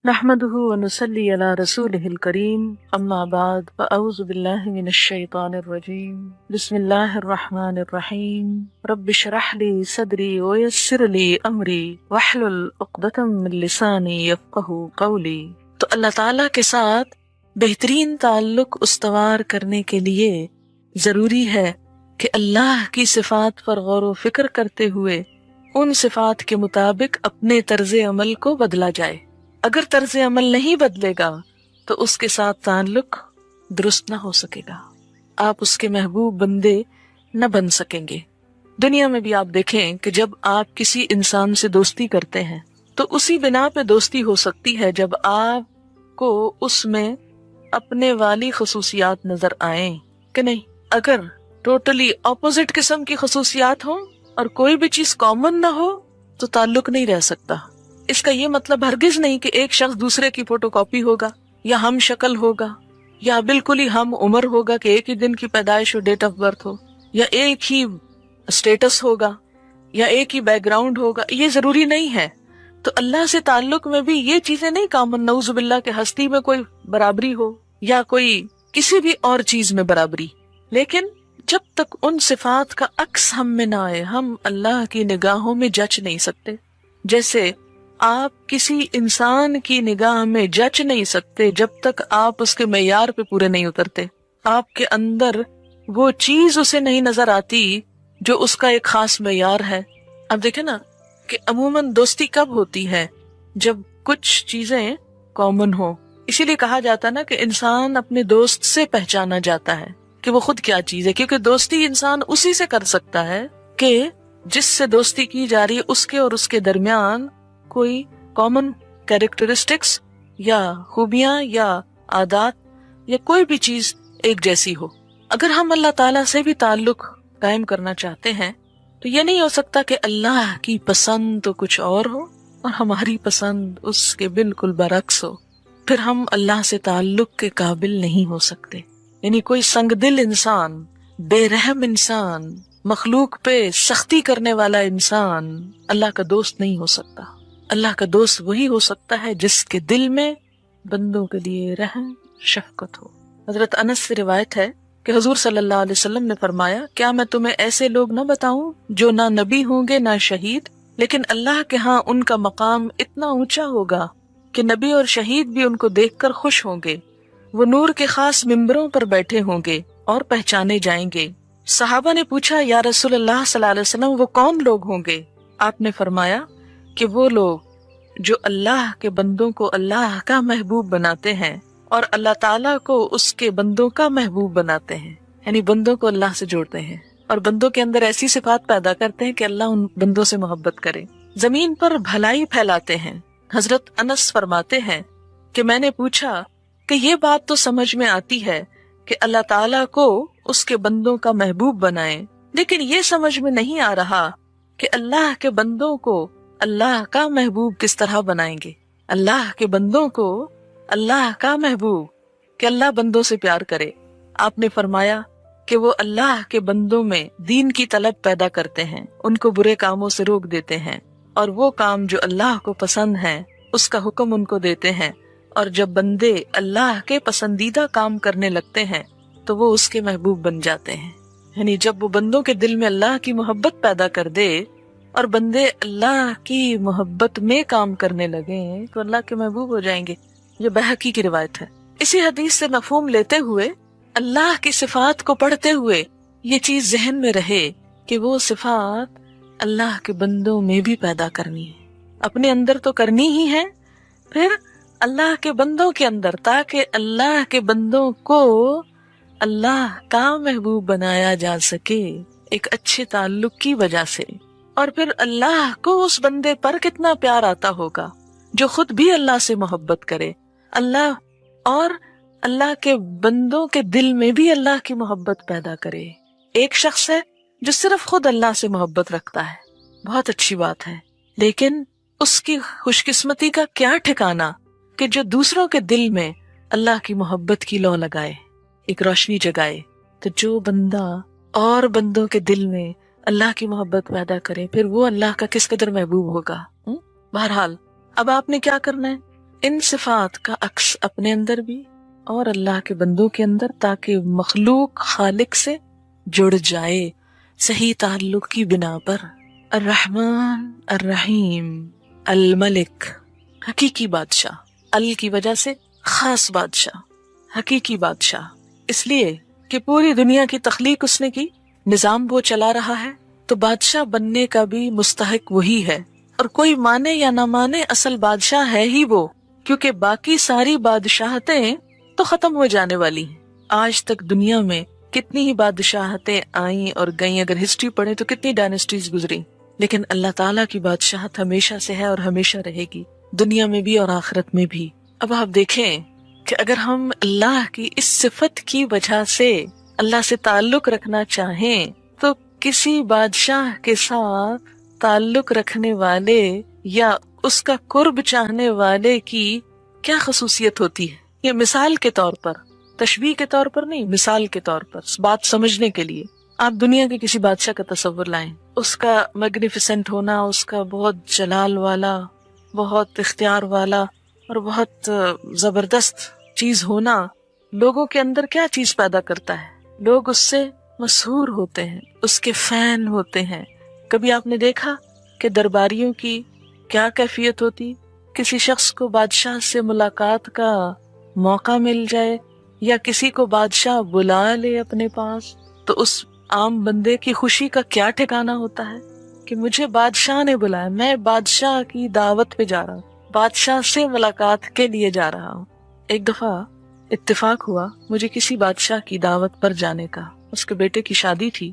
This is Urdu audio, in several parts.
نحمده ونصلي على رسوله الكريم اما بعد فاعوذ بالله من الشيطان الرجيم بسم الله الرحمن الرحيم رب اشرح لي صدري ويسر لي امري واحلل عقدة من لساني يفقهوا قولي۔ تو اللہ تعالیٰ کے ساتھ بہترین تعلق استوار کرنے کے لیے ضروری ہے کہ اللہ کی صفات پر غور و فکر کرتے ہوئے ان صفات کے مطابق اپنے طرز عمل کو بدلا جائے۔ اگر طرز عمل نہیں بدلے گا تو اس کے ساتھ تعلق درست نہ ہو سکے گا، آپ اس کے محبوب بندے نہ بن سکیں گے۔ دنیا میں بھی آپ دیکھیں کہ جب آپ کسی انسان سے دوستی کرتے ہیں تو اسی بنا پہ دوستی ہو سکتی ہے جب آپ کو اس میں اپنے والی خصوصیات نظر آئیں کہ نہیں۔ اگر ٹوٹلی اپوزٹ قسم کی خصوصیات ہوں اور کوئی بھی چیز کامن نہ ہو تو تعلق نہیں رہ سکتا۔ اس کا یہ مطلب ہرگز نہیں کہ ایک شخص دوسرے کی فوٹو کاپی ہوگا یا ہم شکل ہوگا یا بالکل ہی ہم عمر ہوگا کہ ایک ہی دن کی پیدائش ہو، ڈیٹ آف برتھ ہو، یا ایک ہی اسٹیٹس ہوگا یا ایک ہی بیک گراؤنڈ ہوگا، یہ ضروری نہیں ہے۔ تو اللہ سے تعلق میں بھی یہ چیزیں نہیں کامن، نعوذ باللہ کہ ہستی میں کوئی برابری ہو یا کوئی کسی بھی اور چیز میں برابری، لیکن جب تک ان صفات کا عکس ہم میں نہ آئے ہم اللہ کی نگاہوں میں جچ نہیں سکتے۔ جیسے آپ کسی انسان کی نگاہ میں جچ نہیں سکتے جب تک آپ اس کے معیار پہ پورے نہیں اترتے، آپ کے اندر وہ چیز اسے نہیں نظر آتی جو اس کا ایک خاص معیار ہے۔ اب دیکھیں نا کہ عموماً دوستی کب ہوتی ہے؟ جب کچھ چیزیں کامن ہوں۔ اسی لیے کہا جاتا نا کہ انسان اپنے دوست سے پہچانا جاتا ہے کہ وہ خود کیا چیز ہے، کیونکہ دوستی انسان اسی سے کر سکتا ہے کہ جس سے دوستی کی جا رہی ہے اس کے اور اس کے درمیان کوئی کامن کیریکٹرسٹکس یا خوبیاں یا عادات یا کوئی بھی چیز ایک جیسی ہو۔ اگر ہم اللہ تعالیٰ سے بھی تعلق قائم کرنا چاہتے ہیں تو یہ نہیں ہو سکتا کہ اللہ کی پسند تو کچھ اور ہو اور ہماری پسند اس کے بالکل برعکس ہو، پھر ہم اللہ سے تعلق کے قابل نہیں ہو سکتے۔ یعنی کوئی سنگ دل انسان، بے رحم انسان، مخلوق پہ سختی کرنے والا انسان اللہ کا دوست نہیں ہو سکتا۔ اللہ کا دوست وہی ہو سکتا ہے جس کے دل میں بندوں کے لیے رحم شفقت ہو۔ حضرت انس سے روایت ہے کہ حضور صلی اللہ علیہ وسلم نے فرمایا، کیا میں تمہیں ایسے لوگ نہ بتاؤں جو نہ نبی ہوں گے نہ شہید، لیکن اللہ کے ہاں ان کا مقام اتنا اونچا ہوگا کہ نبی اور شہید بھی ان کو دیکھ کر خوش ہوں گے، وہ نور کے خاص ممبروں پر بیٹھے ہوں گے اور پہچانے جائیں گے۔ صحابہ نے پوچھا، یا رسول اللہ صلی اللہ علیہ وسلم وہ کون لوگ ہوں گے؟ آپ نے فرمایا کہ وہ لوگ جو اللہ کے بندوں کو اللہ کا محبوب بناتے ہیں اور اللہ تعالیٰ کو اس کے بندوں کا محبوب بناتے ہیں، یعنی بندوں کو اللہ سے جوڑتے ہیں اور بندوں کے اندر ایسی صفات پیدا کرتے ہیں کہ اللہ ان بندوں سے محبت کرے، زمین پر بھلائی پھیلاتے ہیں۔ حضرت انس فرماتے ہیں کہ میں نے پوچھا کہ یہ بات تو سمجھ میں آتی ہے کہ اللہ تعالیٰ کو اس کے بندوں کا محبوب بنائیں، لیکن یہ سمجھ میں نہیں آ رہا کہ اللہ کے بندوں کو اللہ کا محبوب کس طرح بنائیں گے۔ اللہ کے بندوں کو اللہ کا محبوب کہ اللہ بندوں سے پیار کرے۔ آپ نے فرمایا کہ وہ اللہ کے بندوں میں دین کی طلب پیدا کرتے ہیں، ان کو برے کاموں سے روک دیتے ہیں، اور وہ کام جو اللہ کو پسند ہیں اس کا حکم ان کو دیتے ہیں، اور جب بندے اللہ کے پسندیدہ کام کرنے لگتے ہیں تو وہ اس کے محبوب بن جاتے ہیں۔ یعنی جب وہ بندوں کے دل میں اللہ کی محبت پیدا کر دے اور بندے اللہ کی محبت میں کام کرنے لگے تو اللہ کے محبوب ہو جائیں گے۔ یہ بہقی کی روایت ہے۔ اسی حدیث سے مفہوم لیتے ہوئے اللہ کی صفات کو پڑھتے ہوئے یہ چیز ذہن میں رہے کہ وہ صفات اللہ کے بندوں میں بھی پیدا کرنی ہے، اپنے اندر تو کرنی ہی ہے، پھر اللہ کے بندوں کے اندر، تاکہ اللہ کے بندوں کو اللہ کا محبوب بنایا جا سکے ایک اچھے تعلق کی وجہ سے۔ اور پھر اللہ کو اس بندے پر کتنا پیار آتا ہوگا جو خود بھی اللہ سے محبت کرے، اللہ اور اللہ کے بندوں کے دل میں بھی اللہ کی محبت پیدا کرے۔ ایک شخص ہے جو صرف خود اللہ سے محبت رکھتا ہے، بہت اچھی بات ہے، لیکن اس کی خوش قسمتی کا کیا ٹھکانہ کہ جو دوسروں کے دل میں اللہ کی محبت کی لو لگائے، ایک روشنی جگائے۔ تو جو بندہ اور بندوں کے دل میں اللہ کی محبت پیدا کرے، پھر وہ اللہ کا کس قدر محبوب ہوگا۔ بہرحال اب آپ نے کیا کرنا ہے؟ ان صفات کا عکس اپنے اندر بھی اور اللہ کے بندوں کے اندر، تاکہ مخلوق خالق سے جڑ جائے صحیح تعلق کی بنا پر۔ الرحمن الرحیم، الملک حقیقی بادشاہ، ال کی وجہ سے خاص بادشاہ، حقیقی بادشاہ، اس لیے کہ پوری دنیا کی تخلیق اس نے کی، نظام وہ چلا رہا ہے، تو بادشاہ بننے کا بھی مستحق وہی ہے، اور کوئی مانے یا نہ مانے اصل بادشاہ ہے ہی وہ، کیونکہ باقی ساری بادشاہتیں تو ختم ہو جانے والی ہیں۔ آج تک دنیا میں کتنی ہی بادشاہتیں آئیں اور گئیں، اگر ہسٹری پڑھیں تو کتنی ڈائنسٹیز گزری، لیکن اللہ تعالیٰ کی بادشاہت ہمیشہ سے ہے اور ہمیشہ رہے گی، دنیا میں بھی اور آخرت میں بھی۔ اب آپ دیکھیں کہ اگر ہم اللہ کی اس صفت کی وجہ سے اللہ سے تعلق رکھنا چاہیں تو کسی بادشاہ کے ساتھ تعلق رکھنے والے یا اس کا قرب چاہنے والے کی کیا خصوصیت ہوتی ہے؟ یہ مثال کے طور پر، تشبیہ کے طور پر نہیں، مثال کے طور پر بات سمجھنے کے لیے آپ دنیا کے کسی بادشاہ کا تصور لائیں، اس کا میگنیفیسنٹ ہونا، اس کا بہت جلال والا، بہت اختیار والا اور بہت زبردست چیز ہونا لوگوں کے اندر کیا چیز پیدا کرتا ہے؟ لوگ اس سے مسحور ہوتے ہیں، اس کے فین ہوتے ہیں۔ کبھی آپ نے دیکھا کہ درباریوں کی کیا کیفیت ہوتی؟ کسی شخص کو بادشاہ سے ملاقات کا موقع مل جائے یا کسی کو بادشاہ بلا لے اپنے پاس تو اس عام بندے کی خوشی کا کیا ٹھکانہ ہوتا ہے کہ مجھے بادشاہ نے بلایا، میں بادشاہ کی دعوت پہ جا رہا ہوں، بادشاہ سے ملاقات کے لیے جا رہا ہوں۔ ایک دفعہ اتفاق ہوا مجھے کسی بادشاہ کی دعوت پر جانے کا، اس کے بیٹے کی شادی تھی،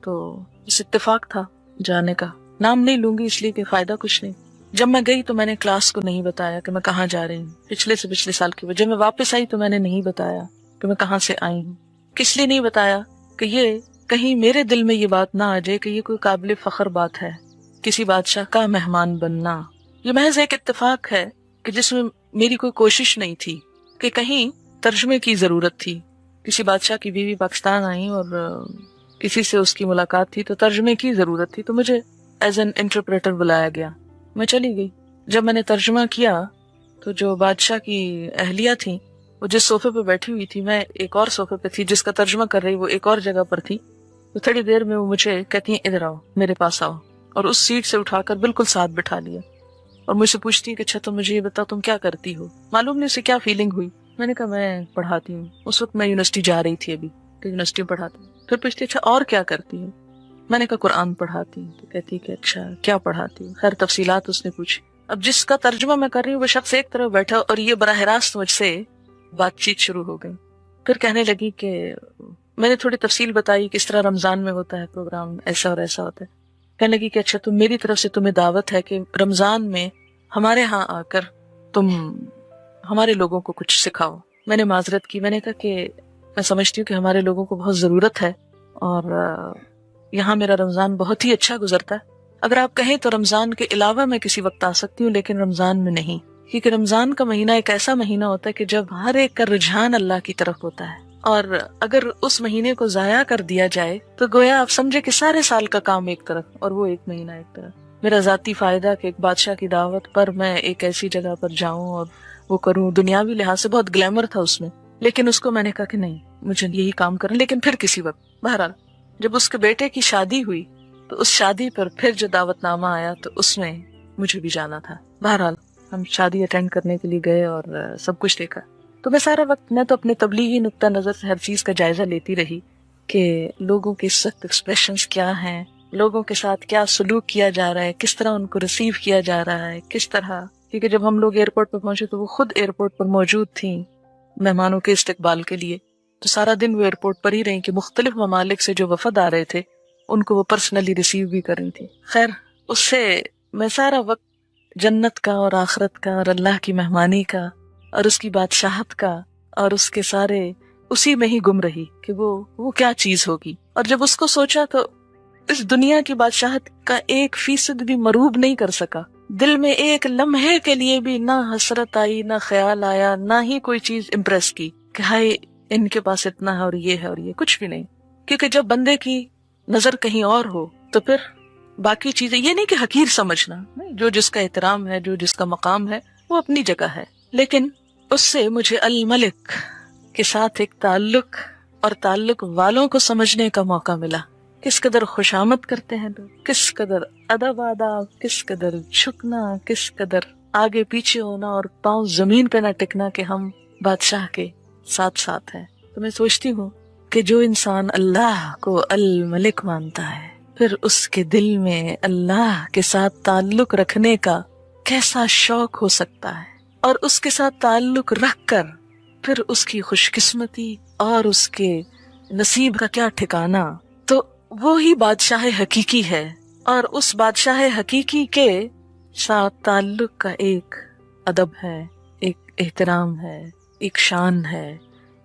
تو اس اتفاق تھا جانے کا، نام نہیں لوں گی اس لیے کہ فائدہ کچھ نہیں۔ جب میں گئی تو میں نے کلاس کو نہیں بتایا کہ میں کہاں جا رہی ہوں، پچھلے سے پچھلے سال کی وجہ۔ میں واپس آئی تو میں نے نہیں بتایا کہ میں کہاں سے آئی ہوں۔ کس لیے نہیں بتایا؟ کہ یہ کہیں میرے دل میں یہ بات نہ آ جائے کہ یہ کوئی قابل فخر بات ہے، کسی بادشاہ کا مہمان بننا۔ یہ محض ایک اتفاق ہے کہ جس میں میری کوئی کوشش نہیں تھی، کہ کہیں ترجمے کی ضرورت تھی۔ کسی بادشاہ کی بیوی پاکستان آئی اور کسی سے اس کی ملاقات تھی تو ترجمے کی ضرورت تھی، تو مجھے ایز این انٹرپریٹر بلایا گیا، میں چلی گئی۔ جب میں نے ترجمہ کیا تو جو بادشاہ کی اہلیہ تھی وہ جس صوفے پہ بیٹھی ہوئی تھی، میں ایک اور صوفے پہ تھی، جس کا ترجمہ کر رہی وہ ایک اور جگہ پر تھی، تو تھوڑی دیر میں وہ مجھے کہتی ہیں ادھر آؤ، میرے پاس آؤ، اور اس سیٹ سے اٹھا کر بالکل ساتھ بٹھا لیا اور مجھ سے پوچھتی کہ اچھا تم مجھے یہ بتاؤ تم کیا کرتی ہو؟ معلوم نہیں اسے کیا فیلنگ ہوئی۔ میں نے کہا میں پڑھاتی ہوں، اس وقت میں یونیورسٹی جا رہی تھی ابھی، تو یونیورسٹی میں پڑھاتی ہوں۔ پھر پوچھتی اچھا اور کیا کرتی ہوں؟ میں نے کہا قرآن پڑھاتی ہوں۔ تو کہتی کہ اچھا کیا پڑھاتی ہوں؟ خیر تفصیلات اس نے پوچھی۔ اب جس کا ترجمہ میں کر رہی ہوں وہ شخص ایک طرف بیٹھا اور یہ براہ راست مجھ سے بات چیت شروع ہو گئی۔ پھر کہنے لگی کہ میں نے تھوڑی تفصیل بتائی کہ اس طرح رمضان میں ہوتا ہے پروگرام، ایسا اور ایسا ہوتا ہے۔ کہنے لگی کہ اچھا تم میری طرف سے تمہیں دعوت ہے کہ رمضان میں ہمارے ہاں آ کر تم ہمارے لوگوں کو کچھ سکھاؤ۔ میں نے معذرت کی، میں نے کہا کہ میں سمجھتی ہوں کہ ہمارے لوگوں کو بہت ضرورت ہے اور یہاں میرا رمضان بہت ہی اچھا گزرتا ہے، اگر آپ کہیں تو رمضان کے علاوہ میں کسی وقت آ سکتی ہوں لیکن رمضان میں نہیں، کیونکہ رمضان کا مہینہ ایک ایسا مہینہ ہوتا ہے کہ جب ہر ایک کا رجحان اللہ کی طرف ہوتا ہے، اور اگر اس مہینے کو ضائع کر دیا جائے تو گویا آپ سمجھے کہ سارے سال کا کام ایک طرف اور وہ ایک مہینہ ایک طرف۔ میرا ذاتی فائدہ کہ ایک بادشاہ کی دعوت پر میں ایک ایسی جگہ پر جاؤں اور وہ کروں، دنیاوی لحاظ سے بہت گلیمر تھا اس میں، لیکن اس کو میں نے کہا کہ نہیں مجھے یہی کام کرنا، لیکن پھر کسی وقت۔ بہرحال جب اس کے بیٹے کی شادی ہوئی تو اس شادی پر پھر جو دعوت نامہ آیا تو اس میں مجھے بھی جانا تھا۔ بہرحال ہم شادی اٹینڈ کرنے کے لیے گئے اور سب کچھ دیکھا، تو میں سارا وقت میں تو اپنے تبلیغی نقطہ نظر سے ہر چیز کا جائزہ لیتی رہی کہ لوگوں کے سخت ایکسپریشنز کیا ہیں، لوگوں کے ساتھ کیا سلوک کیا جا رہا ہے، کس طرح ان کو ریسیو کیا جا رہا ہے، کس طرح، کیونکہ جب ہم لوگ ایئرپورٹ پہ پہنچے تو وہ خود ایئرپورٹ پر موجود تھیں مہمانوں کے استقبال کے لیے، تو سارا دن وہ ایئرپورٹ پر ہی رہیں کہ مختلف ممالک سے جو وفد آ رہے تھے ان کو وہ پرسنلی ریسیو بھی کر رہی تھی۔ خیر اس سے میں سارا وقت جنت کا اور آخرت کا اور اللہ کی مہمانی کا اور اس کی بادشاہت کا اور اس کے سارے اسی میں ہی گم رہی کہ وہ کیا چیز ہوگی، اور جب اس کو سوچا تو اس دنیا کی بادشاہت کا 1% بھی مروب نہیں کر سکا۔ دل میں ایک لمحے کے لیے بھی نہ حسرت آئی، نہ خیال آیا، نہ ہی کوئی چیز امپریس کی کہ ہائے ان کے پاس اتنا ہے اور یہ ہے اور یہ، کچھ بھی نہیں، کیونکہ جب بندے کی نظر کہیں اور ہو تو پھر باقی چیزیں، یہ نہیں کہ حقیر سمجھنا، نہیں، جو جس کا احترام ہے، جو جس کا مقام ہے وہ اپنی جگہ ہے، لیکن اس سے مجھے الملک کے ساتھ ایک تعلق اور تعلق والوں کو سمجھنے کا موقع ملا. کس قدر خوشامد کرتے ہیں لوگ، کس قدر ادب آداب، کس قدر جھکنا، کس قدر آگے پیچھے ہونا اور پاؤں زمین پہ نہ ٹکنا کہ ہم بادشاہ کے ساتھ ساتھ ہیں. تو میں سوچتی ہوں کہ جو انسان اللہ کو الملک مانتا ہے، پھر اس کے دل میں اللہ کے ساتھ تعلق رکھنے کا کیسا شوق ہو سکتا ہے، اور اس کے ساتھ تعلق رکھ کر پھر اس کی خوش قسمتی اور اس کے نصیب کا کیا ٹھکانہ. تو وہی بادشاہ حقیقی ہے، اور اس بادشاہ حقیقی کے ساتھ تعلق کا ایک ادب ہے، ایک احترام ہے، ایک شان ہے،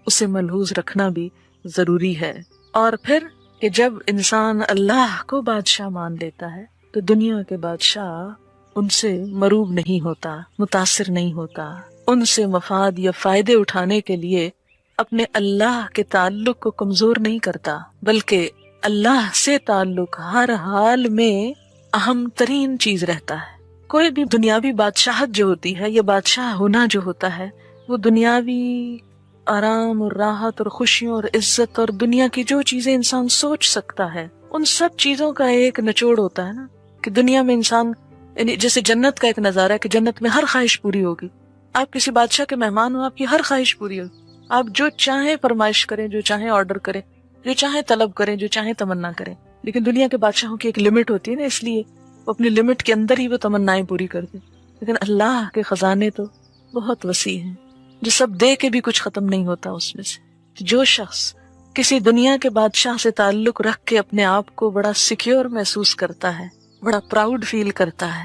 اسے ملحوظ رکھنا بھی ضروری ہے. اور پھر کہ جب انسان اللہ کو بادشاہ مان لیتا ہے تو دنیا کے بادشاہ ان سے مروب نہیں ہوتا، متاثر نہیں ہوتا، ان سے مفاد یا فائدے اٹھانے کے لیے اپنے اللہ کے تعلق کو کمزور نہیں کرتا، بلکہ اللہ سے تعلق ہر حال میں اہم ترین چیز رہتا ہے. کوئی بھی دنیاوی بادشاہت جو ہوتی ہے، یہ بادشاہ ہونا جو ہوتا ہے، وہ دنیاوی آرام اور راحت اور خوشیوں اور عزت اور دنیا کی جو چیزیں انسان سوچ سکتا ہے، ان سب چیزوں کا ایک نچوڑ ہوتا ہے نا. کہ دنیا میں انسان یعنی جیسے جنت کا ایک نظارہ ہے کہ جنت میں ہر خواہش پوری ہوگی. آپ کسی بادشاہ کے مہمان ہو، آپ کی ہر خواہش پوری ہوگی، آپ جو چاہیں فرمائش کریں، جو چاہیں آرڈر کریں، جو چاہیں طلب کریں، جو چاہیں تمنا کریں. لیکن دنیا کے بادشاہوں کی ایک لمٹ ہوتی ہے نا، اس لیے وہ اپنی لمٹ کے اندر ہی وہ تمنائیں پوری کرتے. لیکن اللہ کے خزانے تو بہت وسیع ہیں، جو سب دے کے بھی کچھ ختم نہیں ہوتا. اس میں سے جو شخص کسی دنیا کے بادشاہ سے تعلق رکھ کے اپنے آپ کو بڑا سیکیور محسوس کرتا ہے، بڑا پراؤڈ فیل کرتا ہے،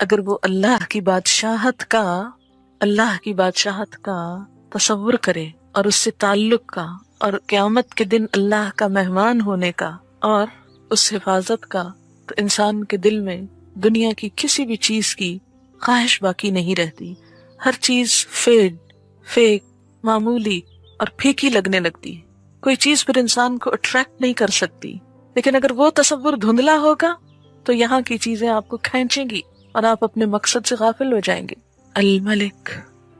اگر وہ اللہ کی بادشاہت کا تصور کرے اور اس سے تعلق کا اور قیامت کے دن اللہ کا مہمان ہونے کا اور اس حفاظت کا، تو انسان کے دل میں دنیا کی کسی بھی چیز کی خواہش باقی نہیں رہتی. ہر چیز فیک، معمولی اور پھیکی لگنے لگتی ہے. کوئی چیز پھر انسان کو اٹریکٹ نہیں کر سکتی. لیکن اگر وہ تصور دھندلا ہوگا تو یہاں کی چیزیں آپ کو کھینچیں گی اور آپ اپنے مقصد سے غافل ہو جائیں گے. الملک.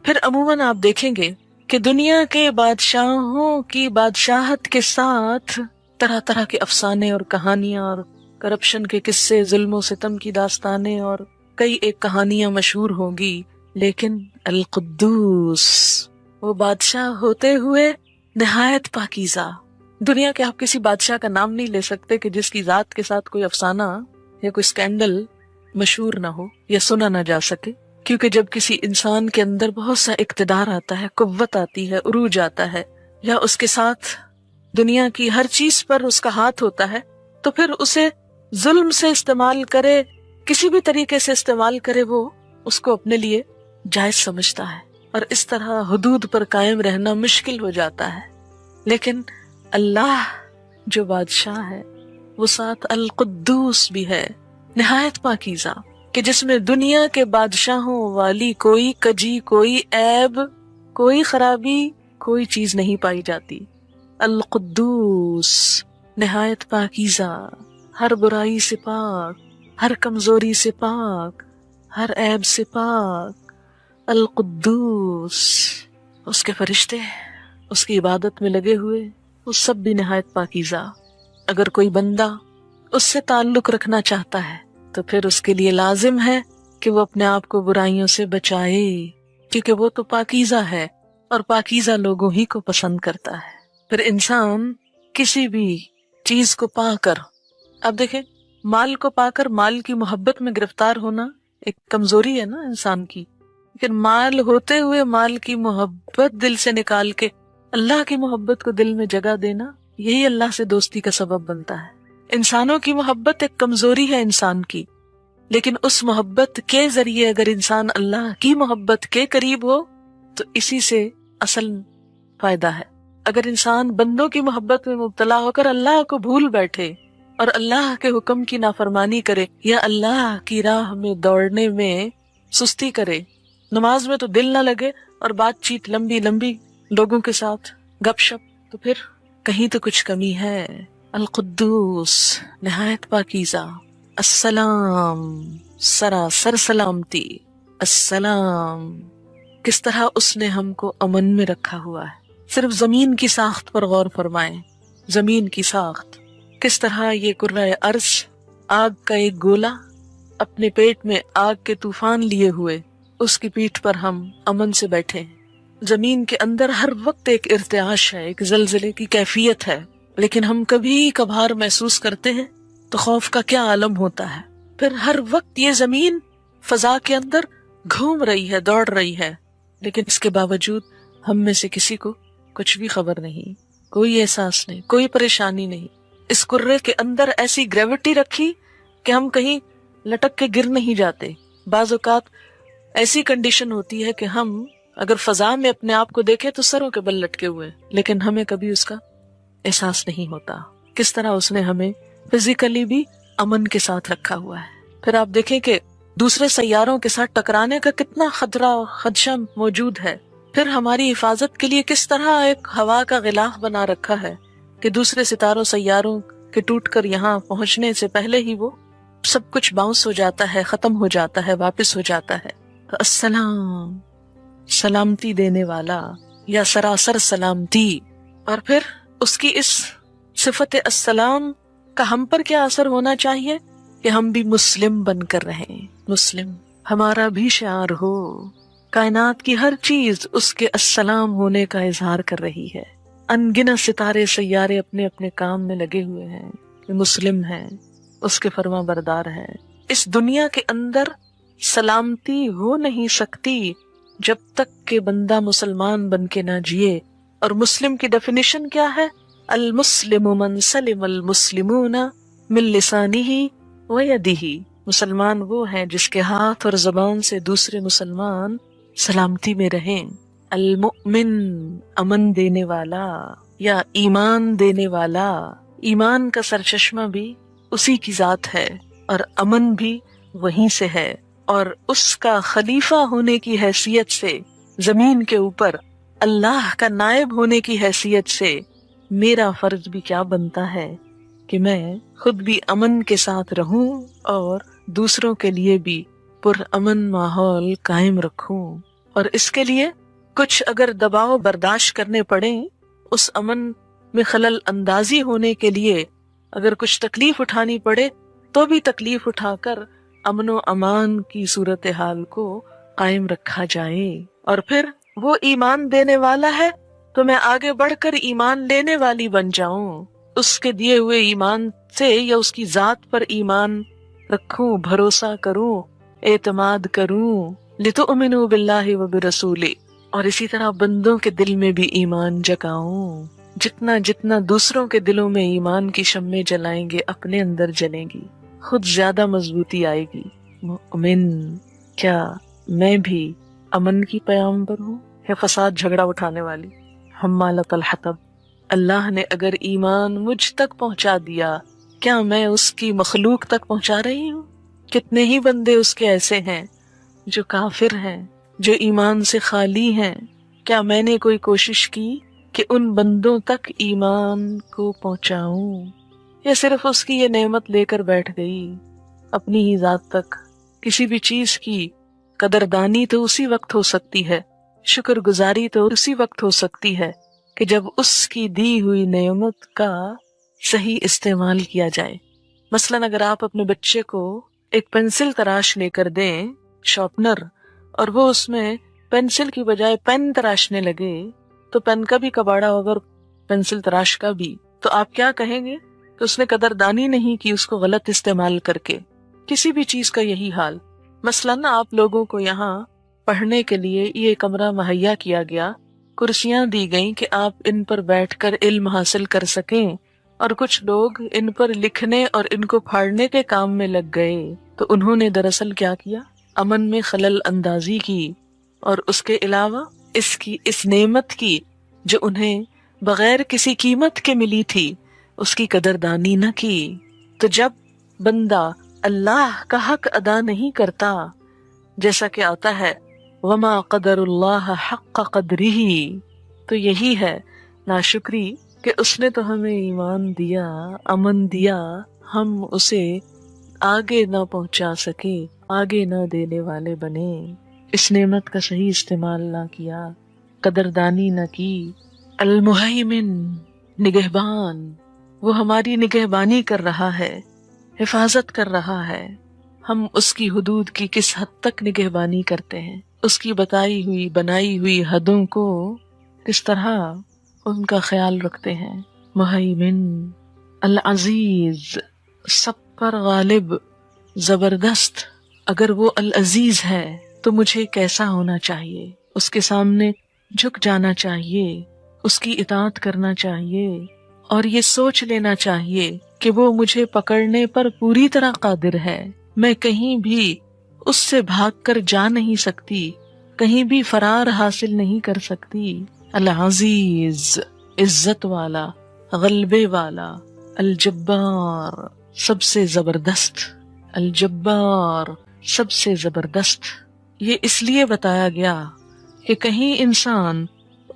پھر عموماً آپ دیکھیں گے کہ دنیا کے بادشاہوں کی بادشاہت کے ساتھ طرح طرح کے افسانے اور کہانیاں اور کرپشن کے قصے، ظلم و ستم کی داستانیں اور کئی ایک کہانیاں مشہور ہوں گی. لیکن القدوس، وہ بادشاہ ہوتے ہوئے نہایت پاکیزہ. دنیا کے آپ کسی بادشاہ کا نام نہیں لے سکتے کہ جس کی ذات کے ساتھ کوئی افسانہ یا کوئی اسکینڈل مشہور نہ ہو یا سنا نہ جا سکے. کیونکہ جب کسی انسان کے اندر بہت سا اقتدار آتا ہے، قوت آتی ہے، عروج آتا ہے، یا اس کے ساتھ دنیا کی ہر چیز پر اس کا ہاتھ ہوتا ہے، تو پھر اسے ظلم سے استعمال کرے، کسی بھی طریقے سے استعمال کرے، وہ اس کو اپنے لیے جائز سمجھتا ہے، اور اس طرح حدود پر قائم رہنا مشکل ہو جاتا ہے. لیکن اللہ جو بادشاہ ہے وہ ساتھ القدوس بھی ہے، نہایت پاکیزہ، کہ جس میں دنیا کے بادشاہوں والی کوئی کجی، کوئی عیب، کوئی خرابی، کوئی چیز نہیں پائی جاتی. القدوس، نہایت پاکیزہ، ہر برائی سے پاک، ہر کمزوری سے پاک، ہر عیب سے پاک. القدوس. اس کے فرشتے اس کی عبادت میں لگے ہوئے، وہ سب بھی نہایت پاکیزہ. اگر کوئی بندہ اس سے تعلق رکھنا چاہتا ہے تو پھر اس کے لیے لازم ہے کہ وہ اپنے آپ کو برائیوں سے بچائے، کیونکہ وہ تو پاکیزہ ہے اور پاکیزہ لوگوں ہی کو پسند کرتا ہے. پھر انسان کسی بھی چیز کو پا کر، اب دیکھیں، مال کو پا کر مال کی محبت میں گرفتار ہونا ایک کمزوری ہے نا انسان کی، لیکن مال ہوتے ہوئے مال کی محبت دل سے نکال کے اللہ کی محبت کو دل میں جگہ دینا، یہی اللہ سے دوستی کا سبب بنتا ہے. انسانوں کی محبت ایک کمزوری ہے انسان کی، لیکن اس محبت کے ذریعے اگر انسان اللہ کی محبت کے قریب ہو تو اسی سے اصل فائدہ ہے. اگر انسان بندوں کی محبت میں مبتلا ہو کر اللہ کو بھول بیٹھے اور اللہ کے حکم کی نافرمانی کرے یا اللہ کی راہ میں دوڑنے میں سستی کرے، نماز میں تو دل نہ لگے اور بات چیت لمبی لمبی لوگوں کے ساتھ گپ شپ، تو پھر کہیں تو کچھ کمی ہے. القدوس، نہایت پاکیزہ. السلام، سراسر سلامتی. السلام، کس طرح اس نے ہم کو امن میں رکھا ہوا ہے۔ صرف زمین کی ساخت پر غور فرمائیں، زمین کی ساخت، کس طرح یہ کرۂ ارض آگ کا ایک گولا اپنے پیٹ میں آگ کے طوفان لیے ہوئے، اس کی پیٹھ پر ہم امن سے بیٹھے ہیں۔ زمین کے اندر ہر وقت ایک ارتعاش ہے، ایک زلزلے کی کیفیت ہے، لیکن ہم کبھی کبھار محسوس کرتے ہیں تو خوف کا کیا عالم ہوتا ہے۔ پھر ہر وقت یہ زمین فضا کے اندر گھوم رہی ہے، دوڑ رہی ہے، لیکن اس کے باوجود ہم میں سے کسی کو کچھ بھی خبر نہیں، کوئی احساس نہیں، کوئی پریشانی نہیں۔ اس کرے کے اندر ایسی گریوٹی رکھی کہ ہم کہیں لٹک کے گر نہیں جاتے۔ بعض اوقات ایسی کنڈیشن ہوتی ہے کہ ہم اگر فضا میں اپنے آپ کو دیکھیں تو سروں کے بل لٹکے ہوئے، لیکن ہمیں کبھی اس کا احساس نہیں ہوتا۔ کس طرح اس نے ہمیں فزیکلی بھی امن کے ساتھ رکھا ہوا ہے۔ پھر آپ دیکھیں کہ دوسرے سیاروں کے ساتھ ٹکرانے کا کتنا خطرہ خدشہ موجود ہے۔ پھر ہماری حفاظت کے لیے کس طرح ایک ہوا کا غلاف بنا رکھا ہے کہ دوسرے ستاروں سیاروں کے ٹوٹ کر یہاں پہنچنے سے پہلے ہی وہ سب کچھ باؤنس ہو جاتا ہے، ختم ہو جاتا ہے، واپس ہو جاتا ہے۔ تو السلام، سلامتی دینے والا یا سراسر سلامتی۔ اور پھر اس کی اس صفت السلام کا ہم پر کیا اثر ہونا چاہیے کہ ہم بھی مسلم بن کر رہیں، مسلم ہمارا بھی شعار ہو۔ کائنات کی ہر چیز اس کے السلام ہونے کا اظہار کر رہی ہے۔ ان گنت ستارے سیارے اپنے اپنے کام میں لگے ہوئے ہیں کہ مسلم ہیں، اس کے فرما بردار ہیں۔ اس دنیا کے اندر سلامتی ہو نہیں سکتی جب تک کہ بندہ مسلمان بن کے نہ جیے۔ اور مسلم کی ڈیفینیشن کیا ہے؟ المسلم من سلم المسلمون من لسانہ و یدہ۔ مسلمان وہ ہیں جس کے ہاتھ اور زبان سے دوسرے مسلمان سلامتی میں رہیں۔ المؤمن امن دینے والا یا ایمان دینے والا، ایمان کا سرچشمہ بھی اسی کی ذات ہے اور امن بھی وہیں سے ہے۔ اور اس کا خلیفہ ہونے کی حیثیت سے زمین کے اوپر اللہ کا نائب ہونے کی حیثیت سے میرا فرض بھی کیا بنتا ہے کہ میں خود بھی امن کے ساتھ رہوں اور دوسروں کے لیے بھی پرامن ماحول قائم رکھوں۔ اور اس کے لیے کچھ اگر دباؤ برداشت کرنے پڑیں، اس امن میں خلل اندازی ہونے کے لیے اگر کچھ تکلیف اٹھانی پڑے تو بھی تکلیف اٹھا کر امن و امان کی صورتحال کو قائم رکھا جائے۔ اور پھر وہ ایمان دینے والا ہے تو میں آگے بڑھ کر ایمان لینے والی بن جاؤں، اس کے دیے ہوئے ایمان سے یا اس کی ذات پر ایمان رکھوں، بھروسہ کروں، اعتماد کروں۔ لتؤمنوا باللہ وبرسولہ۔ اور اسی طرح بندوں کے دل میں بھی ایمان جگاؤں۔ جتنا جتنا دوسروں کے دلوں میں ایمان کی شمعیں جلائیں گے اپنے اندر جلیں گی، خود زیادہ مضبوطی آئے گی۔ مؤمن، کیا میں بھی امن کی پیغامبر ہوں یا فساد جھگڑا اٹھانے والی؟ حمالۃ الحطب۔ اللہ نے اگر ایمان مجھ تک پہنچا دیا، کیا میں اس کی مخلوق تک پہنچا رہی ہوں؟ کتنے ہی بندے اس کے ایسے ہیں جو کافر ہیں، جو ایمان سے خالی ہیں۔ کیا میں نے کوئی کوشش کی کہ ان بندوں تک ایمان کو پہنچاؤں، یا صرف اس کی یہ نعمت لے کر بیٹھ گئی اپنی ہی ذات تک؟ کسی بھی چیز کی قدردانی تو اسی وقت ہو سکتی ہے، شکر گزاری تو اسی وقت ہو سکتی ہے کہ جب اس کی دی ہوئی نعمت کا صحیح استعمال کیا جائے۔ مثلاً اگر آپ اپنے بچے کو ایک پینسل تراش لے کر دیں، شارپنر، اور وہ اس میں پینسل کی بجائے پین تراشنے لگے تو پین کا بھی کباڑا ہوگا اور پینسل تراش کا بھی، تو آپ کیا کہیں گے کہ اس نے قدردانی نہیں کی اس کو غلط استعمال کر کے۔ کسی بھی چیز کا یہی حال۔ مثلاً آپ لوگوں کو یہاں پڑھنے کے لیے یہ کمرہ مہیا کیا گیا، کرسیاں دی گئیں کہ آپ ان پر بیٹھ کر علم حاصل کر سکیں، اور کچھ لوگ ان پر لکھنے اور ان کو پھاڑنے کے کام میں لگ گئے، تو انہوں نے دراصل کیا کیا؟ امن میں خلل اندازی کی، اور اس کے علاوہ اس نعمت کی جو انہیں بغیر کسی قیمت کے ملی تھی اس کی قدردانی نہ کی۔ تو جب بندہ اللہ کا حق ادا نہیں کرتا، جیسا کہ آتا ہے وما قدر اللہ حق قدرہ، تو یہی ہے ناشکری کہ اس نے تو ہمیں ایمان دیا، امن دیا، ہم اسے آگے نہ پہنچا سکے، آگے نہ دینے والے بنے۔ اس نعمت کا صحیح استعمال نہ کیا، قدردانی نہ کی۔ المہیمن، نگہبان، وہ ہماری نگہبانی کر رہا ہے، حفاظت کر رہا ہے۔ ہم اس کی حدود کی کس حد تک نگہبانی کرتے ہیں، اس کی بتائی ہوئی بنائی ہوئی حدوں کو کس طرح ان کا خیال رکھتے ہیں۔ مہیمن، العزیز، سب پر غالب، زبردست۔ اگر وہ العزیز ہے تو مجھے کیسا ہونا چاہیے؟ اس کے سامنے جھک جانا چاہیے، اس کی اطاعت کرنا چاہیے، اور یہ سوچ لینا چاہیے کہ وہ مجھے پکڑنے پر پوری طرح قادر ہے۔ میں کہیں بھی اس سے بھاگ کر جا نہیں سکتی، کہیں بھی فرار حاصل نہیں کر سکتی۔ العزیز، عزت والا، غلبے والا، الجبار، سب سے زبردست، الجبار، سب سے زبردست۔ یہ اس لیے بتایا گیا کہ کہیں انسان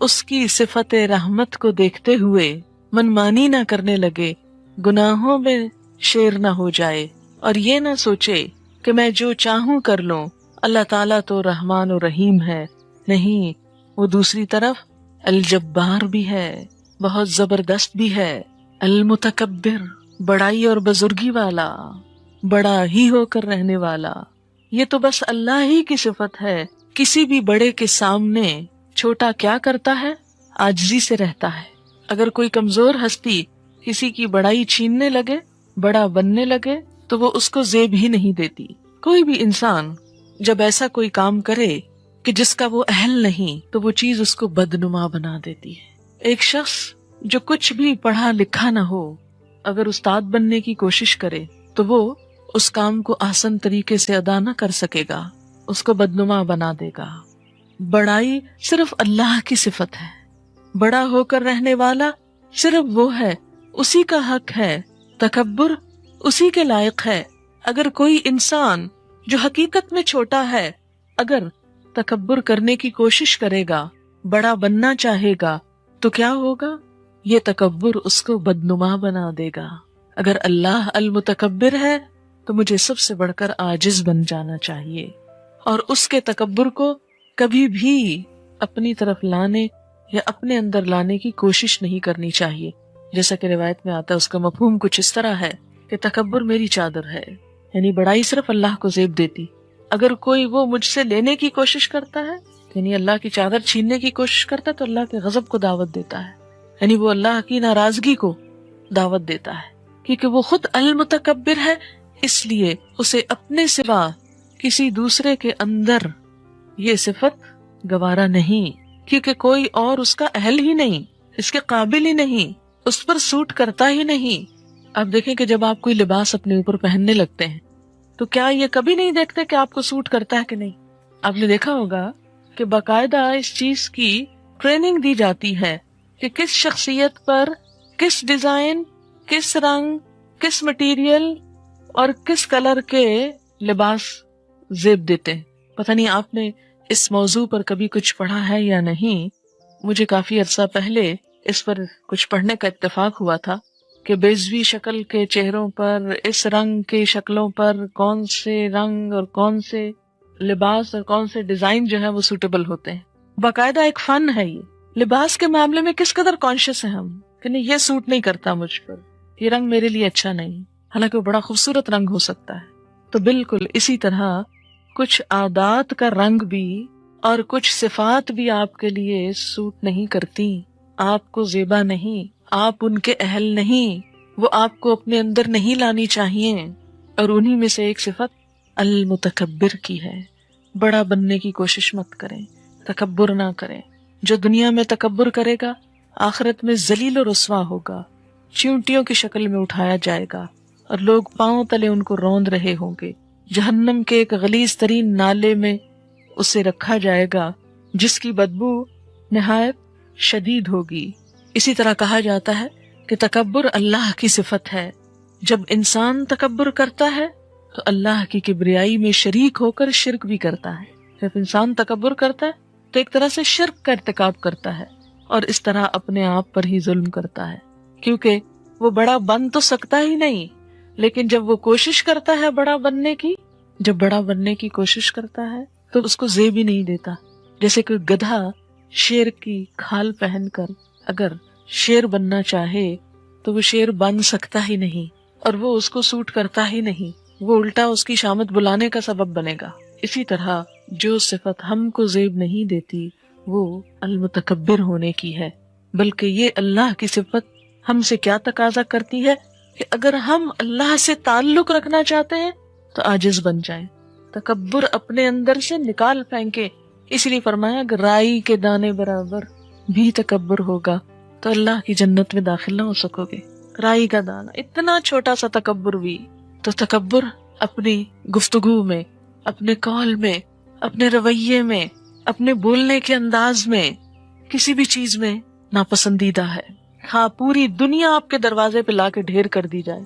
اس کی صفت رحمت کو دیکھتے ہوئے منمانی نہ کرنے لگے، گناہوں میں شیر نہ ہو جائے، اور یہ نہ سوچے کہ میں جو چاہوں کر لوں، اللہ تعالیٰ تو رحمان و رحیم ہے۔ نہیں، وہ دوسری طرف الجبار بھی ہے، بہت زبردست بھی ہے، المتکبر، بڑائی اور بزرگی والا، بڑا ہی ہو کر رہنے والا۔ یہ تو بس اللہ ہی کی صفت ہے۔ کسی بھی بڑے کے سامنے چھوٹا کیا کرتا ہے؟ عاجزی سے رہتا ہے۔ اگر کوئی کمزور ہستی کسی کی بڑائی چھیننے لگے، بڑا بننے لگے، تو وہ اس کو زیب ہی نہیں دیتی۔ کوئی بھی انسان جب ایسا کوئی کام کرے کہ جس کا وہ اہل نہیں، تو وہ چیز اس کو بدنما بنا دیتی ہے۔ ایک شخص جو کچھ بھی پڑھا لکھا نہ ہو، اگر استاد بننے کی کوشش کرے تو وہ اس کام کو آسان طریقے سے ادا نہ کر سکے گا، اس کو بدنما بنا دے گا۔ بڑائی صرف اللہ کی صفت ہے، بڑا ہو کر رہنے والا صرف وہ ہے، اسی کا حق ہے۔ تکبر اسی کے لائق ہے۔ اگر کوئی انسان جو حقیقت میں چھوٹا ہے، اگر تکبر کرنے کی کوشش کرے گا، بڑا بننا چاہے گا، تو کیا ہوگا؟ یہ تکبر اس کو بدنما بنا دے گا۔ اگر اللہ المتکبر ہے تو مجھے سب سے بڑھ کر عاجز بن جانا چاہیے، اور اس کے تکبر کو کبھی بھی اپنی طرف لانے یا اپنے اندر لانے کی کوشش نہیں کرنی چاہیے۔ جیسا کہ روایت میں آتا ہے، اس کا مفہوم کچھ اس طرح ہے کہ تکبر میری چادر ہے، یعنی بڑائی صرف اللہ کو زیب دیتی۔ اگر کوئی وہ مجھ سے لینے کی کوشش کرتا ہے، یعنی اللہ کی چادر چھیننے کی کوشش کرتا ہے، تو اللہ کے غضب کو دعوت دیتا ہے، یعنی وہ اللہ کی ناراضگی کو دعوت دیتا ہے، کیونکہ وہ خود المتکبر ہے۔ اس لیے اسے اپنے سوا کسی دوسرے کے اندر یہ صفت گوارا نہیں، کیونکہ کوئی اور اس کا اہل ہی نہیں، اس کے قابل ہی نہیں، اس پر سوٹ کرتا ہی نہیں۔ آپ دیکھیں کہ جب آپ کوئی لباس اپنے اوپر پہننے لگتے ہیں تو کیا یہ کبھی نہیں دیکھتے کہ آپ کو سوٹ کرتا ہے کہ نہیں؟ آپ نے دیکھا ہوگا کہ باقاعدہ اس چیز کی ٹریننگ دی جاتی ہے کہ کس شخصیت پر کس ڈیزائن، کس رنگ، کس مٹیریل اور کس کلر کے لباس زیب دیتے ہیں۔ پتہ نہیں آپ نے اس موضوع پر کبھی کچھ پڑھا ہے یا نہیں۔ مجھے کافی عرصہ پہلے اس پر کچھ پڑھنے کا اتفاق ہوا تھا کہ بیضوی شکل کے چہروں پر، اس رنگ کے شکلوں پر کون سے رنگ اور کون سے لباس اور کون سے ڈیزائن جو ہے وہ سوٹیبل ہوتے ہیں۔ باقاعدہ ایک فن ہے یہ۔ لباس کے معاملے میں کس قدر کانشیس ہیں ہم کہ نہیں، یہ سوٹ نہیں کرتا مجھ پر، یہ رنگ میرے لیے اچھا نہیں، حالانکہ وہ بڑا خوبصورت رنگ ہو سکتا ہے۔ تو بالکل اسی طرح کچھ عادات کا رنگ بھی اور کچھ صفات بھی آپ کے لیے سوٹ نہیں کرتی، آپ کو زیبا نہیں، آپ ان کے اہل نہیں، وہ آپ کو اپنے اندر نہیں لانی چاہیے۔ اور انہی میں سے ایک صفت المتکبر کی ہے۔ بڑا بننے کی کوشش مت کریں، تکبر نہ کریں۔ جو دنیا میں تکبر کرے گا، آخرت میں ذلیل و رسوا ہوگا، چیونٹیوں کی شکل میں اٹھایا جائے گا، اور لوگ پاؤں تلے ان کو روند رہے ہوں گے۔ جہنم کے ایک غلیظ ترین نالے میں اسے رکھا جائے گا، جس کی بدبو نہایت شدید ہوگی۔ اسی طرح کہا جاتا ہے کہ تکبر اللہ کی صفت ہے۔ جب انسان تکبر کرتا ہے تو اللہ کی کبریائی میں شریک ہو کر شرک بھی کرتا ہے۔ جب انسان تکبر کرتا ہے تو ایک طرح سے شرک کا ارتکاب کرتا ہے، اور اس طرح اپنے آپ پر ہی ظلم کرتا ہے، کیونکہ وہ بڑا بن تو سکتا ہی نہیں، لیکن جب وہ کوشش کرتا ہے بڑا بننے کی، جب بڑا بننے کی کوشش کرتا ہے تو اس کو زیب ہی نہیں دیتا. جیسے کہ گدھا شیر کی کھال پہن کر اگر شیر بننا چاہے تو وہ شیر بن سکتا ہی نہیں، اور وہ اس کو سوٹ کرتا ہی نہیں، وہ الٹا اس کی شامت بلانے کا سبب بنے گا. اسی طرح جو صفت ہم کو زیب نہیں دیتی وہ المتکبر ہونے کی ہے، بلکہ یہ اللہ کی صفت ہم سے کیا تقاضا کرتی ہے کہ اگر ہم اللہ سے تعلق رکھنا چاہتے ہیں تو عاجز بن جائیں، تکبر اپنے اندر سے نکال پھینکے. اس لیے فرمایا کہ رائی کے دانے برابر بھی تکبر ہوگا تو اللہ کی جنت میں داخل نہ ہو سکو گے. رائی کا دانہ، اتنا چھوٹا سا تکبر بھی. تو تکبر اپنی گفتگو میں، اپنے قول میں، اپنے رویے میں، اپنے بولنے کے انداز میں، کسی بھی چیز میں ناپسندیدہ ہے. ہاں، پوری دنیا آپ کے دروازے پہ لا کے ڈھیر کر دی جائے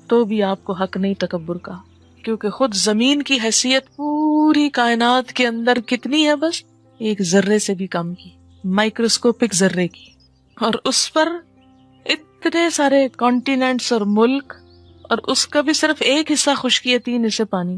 تو بھی آپ کو حق نہیں تکبر کا، کیونکہ خود زمین کی حیثیت پوری کائنات کے اندر کتنی ہے؟ بس ایک ذرے سے بھی کم کی، مائکروسکوپک ذرے کی، اور اس پر اتنے سارے کانٹیننٹس اور ملک، اور اس کا بھی صرف ایک حصہ خشکی ہے، 3 حصے پانی،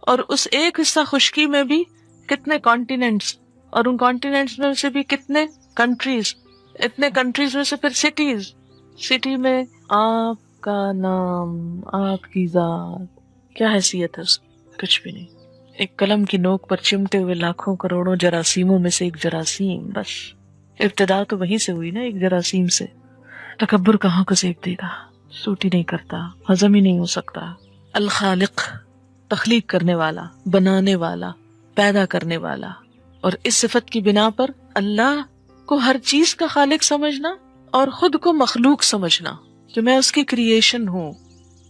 اور اس ایک حصہ خشکی میں بھی کتنے کانٹیننٹس، اور ان کانٹیننٹس میں سے بھی کتنے کنٹریز، اتنے کنٹریز میں سے پھر سٹیز. سٹی میں آپ کا نام، آپ کی ذات، کیا حیثیت ہے اس کی؟ کچھ بھی نہیں. ایک قلم کی نوک پر چمٹے ہوئے لاکھوں کروڑوں جراثیموں میں سے ایک جراثیم، بس ابتدا تو وہیں سے ہوئی نا، ایک جراثیم سے. تکبر کہاں کو زیب دے گا؟ سوٹ ہی نہیں کرتا، ہضم ہی نہیں ہو سکتا. الخالق، تخلیق کرنے والا، بنانے والا، پیدا کرنے والا، اور اس صفت کی بنا پر اللہ کو ہر چیز کا خالق سمجھنا اور خود کو مخلوق سمجھنا کہ میں اس کی کریشن ہوں.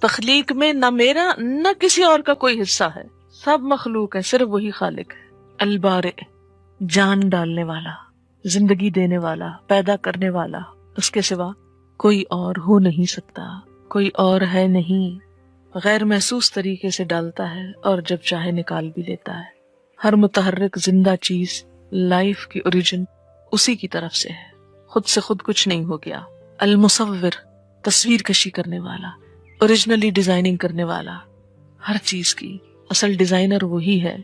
تخلیق میں نہ میرا نہ کسی اور کا کوئی حصہ ہے، سب مخلوق ہے، صرف وہی خالق ہے. البارئ، جان ڈالنے والا، زندگی دینے والا، پیدا کرنے والا، اس کے سوا کوئی اور ہو نہیں سکتا، کوئی اور ہے نہیں. غیر محسوس طریقے سے ڈالتا ہے اور جب چاہے نکال بھی لیتا ہے. ہر متحرک زندہ چیز، لائف کی اوریجن اسی کی طرف سے ہے، خود سے خود کچھ نہیں ہو گیا. المصور، تصویر کشی کرنے والا، اوریجنلی ڈیزائننگ کرنے والا، ہر چیز کی اصل ڈیزائنر وہی ہے.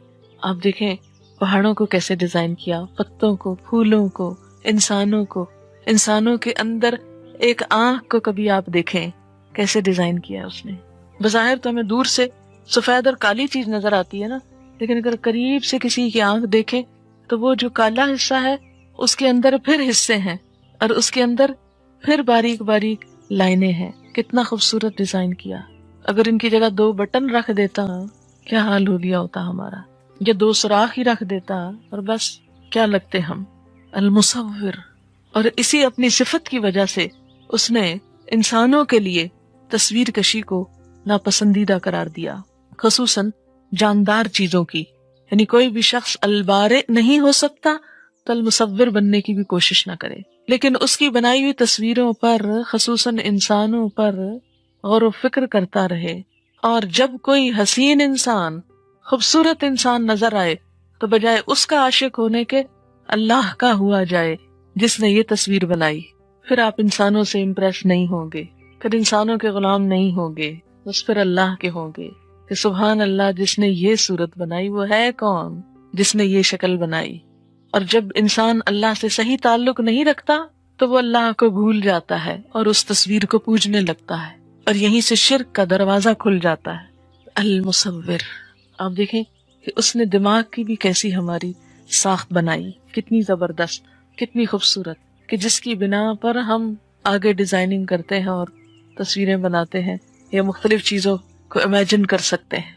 آپ دیکھیں پہاڑوں کو کیسے ڈیزائن کیا، پتوں کو، پھولوں کو، انسانوں کے اندر ایک آنکھ کو کبھی آپ دیکھیں کیسے ڈیزائن کیا اس نے. بظاہر تو ہمیں دور سے سفید اور کالی چیز نظر آتی ہے نا، لیکن اگر قریب سے کسی کی آنکھ دیکھیں تو وہ جو کالا حصہ ہے اس کے اندر پھر حصے ہیں، اور اس کے اندر پھر باریک باریک لائنیں ہیں. کتنا خوبصورت ڈیزائن کیا. اگر ان کی جگہ 2 بٹن رکھ دیتا کیا حال ہو گیا ہوتا ہمارا، یا 2 سوراخ ہی رکھ دیتا اور بس کیا لگتے ہم. المصور. اور اسی اپنی صفت کی وجہ سے اس نے انسانوں کے لیے تصویر کشی کو ناپسندیدہ قرار دیا، خصوصاً جاندار چیزوں کی. یعنی کوئی بھی شخص البارئ نہیں ہو سکتا تو المصور بننے کی بھی کوشش نہ کرے، لیکن اس کی بنائی ہوئی تصویروں پر، خصوصاً انسانوں پر غور و فکر کرتا رہے. اور جب کوئی حسین انسان، خوبصورت انسان نظر آئے تو بجائے اس کا عاشق ہونے کے اللہ کا ہوا جائے جس نے یہ تصویر بنائی. پھر آپ انسانوں سے امپریس نہیں ہوں گے، پھر انسانوں کے غلام نہیں ہوں گے، بس پھر اللہ کے ہوں گے کہ سبحان اللہ، جس نے یہ صورت بنائی وہ ہے کون، جس نے یہ شکل بنائی. اور جب انسان اللہ سے صحیح تعلق نہیں رکھتا تو وہ اللہ کو بھول جاتا ہے اور اس تصویر کو پوجنے لگتا ہے، اور یہیں سے شرک کا دروازہ کھل جاتا ہے. المصور. آپ دیکھیں کہ اس نے دماغ کی بھی کیسی ہماری ساخت بنائی، کتنی زبردست، کتنی خوبصورت، کہ جس کی بنا پر ہم آگے ڈیزائننگ کرتے ہیں اور تصویریں بناتے ہیں یا مختلف چیزوں کو امیجن کر سکتے ہیں.